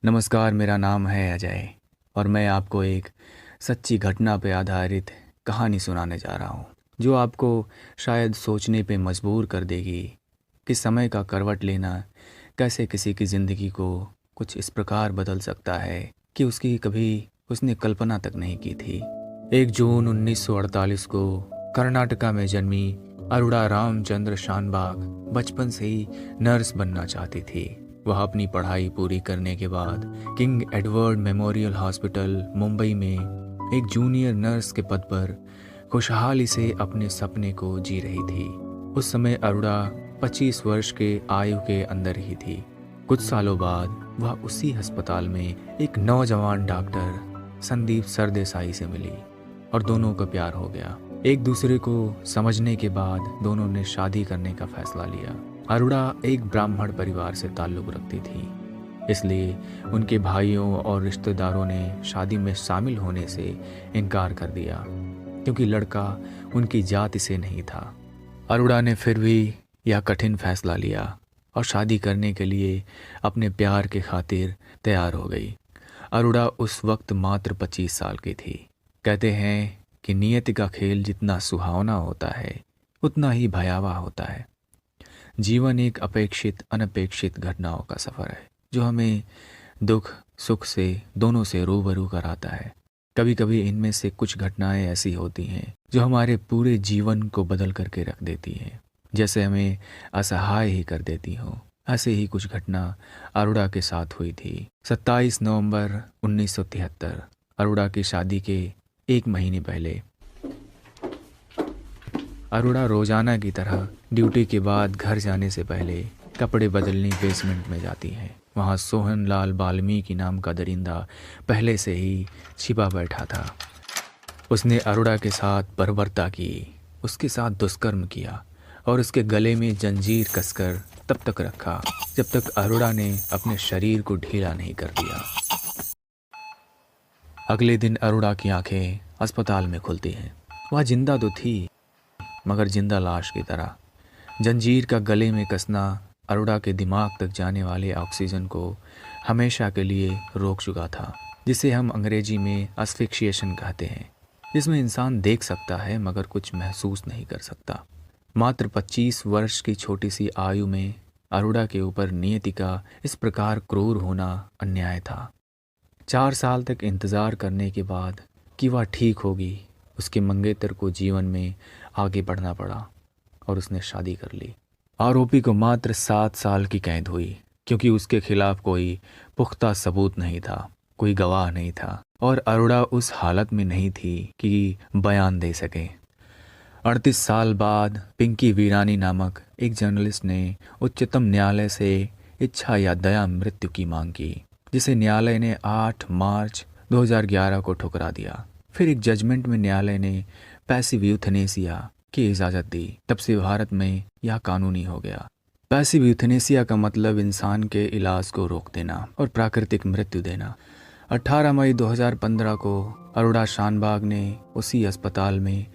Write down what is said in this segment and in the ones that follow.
नमस्कार, मेरा नाम है अजय और मैं आपको एक सच्ची घटना पर आधारित कहानी सुनाने जा रहा हूँ जो आपको शायद सोचने पे मजबूर कर देगी कि समय का करवट लेना कैसे किसी की ज़िंदगी को कुछ इस प्रकार बदल सकता है कि उसकी कभी उसने कल्पना तक नहीं की थी। 1 जून 1948 को कर्नाटका में जन्मी अरुणा रामचंद्र शानबाग बचपन से ही नर्स बनना चाहती थी। वह अपनी पढ़ाई पूरी करने के बाद king Edward memorial hospital Mumbai में एक जूनियर नर्स के पद पर खुशहाली से अपने सपने को जी रही थी। उस समय अरुणा 25 वर्ष के आयु के अंदर ही थी। कुछ सालों बाद वह उसी अस्पताल में एक नौजवान डॉक्टर संदीप सरदेसाई से मिली और दोनों का प्यार हो गया। एक दूसरे को समझने के बाद दोनों ने शादी करने का फैसला लिया। अरुणा एक ब्राह्मण परिवार से ताल्लुक़ रखती थी, इसलिए उनके भाइयों और रिश्तेदारों ने शादी में शामिल होने से इनकार कर दिया क्योंकि लड़का उनकी जाति से नहीं था। अरुणा ने फिर भी यह कठिन फैसला लिया और शादी करने के लिए अपने प्यार के खातिर तैयार हो गई। अरुणा उस वक्त मात्र 25 साल की थी। कहते हैं कि नियति का खेल जितना सुहावना होता है उतना ही भयावह होता है। जीवन एक अपेक्षित अनपेक्षित घटनाओं का सफ़र है जो हमें दुख सुख से दोनों से रूबरू कराता है। कभी कभी इनमें से कुछ घटनाएं ऐसी होती हैं जो हमारे पूरे जीवन को बदल करके रख देती हैं, जैसे हमें असहाय ही कर देती हो। ऐसे ही कुछ घटना अरुणा के साथ हुई थी। 27 नवंबर 1973 अरुणा की शादी के 1 महीने पहले अरुणा रोजाना की तरह ड्यूटी के बाद घर जाने से पहले कपड़े बदलने बेसमेंट में जाती है। वहाँ सोहन लाल वाल्मीकि नाम का दरिंदा पहले से ही छिपा बैठा था। उसने अरुणा के साथ बर्बरता की, उसके साथ दुष्कर्म किया और उसके गले में जंजीर कसकर तब तक रखा जब तक अरुणा ने अपने शरीर को ढीला नहीं कर दिया। अगले दिन अरुणा की आंखें अस्पताल में खुलती हैं। वह जिंदा तो थी मगर जिंदा लाश की तरह। जंजीर का गले में कसना अरुणा के दिमाग तक जाने वाले ऑक्सीजन को हमेशा के लिए रोक चुका था, जिसे हम अंग्रेजी में एस्फिक्सिएशन कहते हैं, जिसमें इंसान देख सकता है मगर कुछ महसूस नहीं कर सकता। मात्र 25 वर्ष की छोटी सी आयु में अरुणा के ऊपर नियति का इस प्रकार क्रूर होना अन्याय था। 4 साल तक इंतज़ार करने के बाद कि वह ठीक होगी, उसके मंगेतर को जीवन में आगे बढ़ना पड़ा और उसने शादी कर ली। आरोपी को मात्र 7 साल की कैद हुई क्योंकि उसके खिलाफ कोई पुख्ता सबूत नहीं था, कोई गवाह नहीं था और अरुणा उस हालत में नहीं थी कि बयान दे सके। 38 साल बाद पिंकी वीरानी नामक एक जर्नलिस्ट ने उच्चतम न्यायालय से इच्छा या दया मृत्यु की मांग की, जिसे न्यायालय ने 8 मार्च 2011 को ठुकरा दिया। फिर एक जजमेंट में न्यायालय ने पैसिव यूथनेसिया की इजाज़त दी। तब से भारत में यह कानूनी हो गया। पैसिव यूथनेसिया का मतलब इंसान के इलाज को रोक देना और प्राकृतिक मृत्यु देना। 18 मई 2015 को अरुणा शानबाग ने उसी अस्पताल में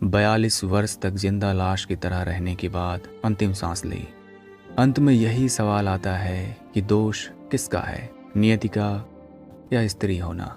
42 वर्ष तक जिंदा लाश की तरह रहने के बाद अंतिम सांस ली। अंत में यही सवाल आता है कि दोष किसका है, नियति का या स्त्री होना।